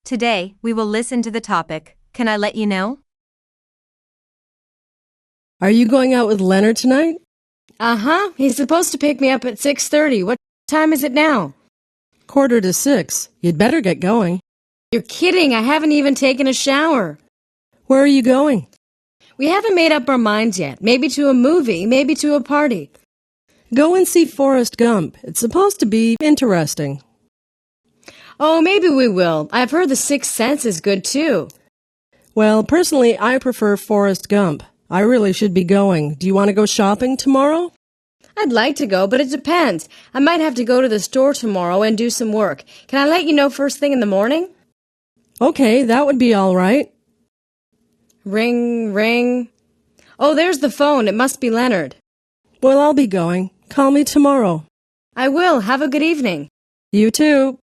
Today, we will listen to the topic. Can I let you know? Are you going out with Leonard tonight? Uh-huh. He's supposed to pick me up at 6:30. What time is it now? 5:45. You'd better get going. You're kidding. I haven't even taken a shower. Where are you going? We haven't made up our minds yet. Maybe to a movie, maybe to a party. Go and see Forrest Gump. It's supposed to be interesting. Oh, maybe we will. I've heard The Sixth Sense is good too. Well, personally, I prefer Forrest Gump. I really should be going. Do you want to go shopping tomorrow? I'd like to go, but it depends. I might have to go to the store tomorrow and do some work. Can I let you know first thing in the morning? Okay, that would be all right. Ring, ring. Oh, there's the phone. It must be Leonard. Well, I'll be going. Call me tomorrow. I will. Have a good evening. You too.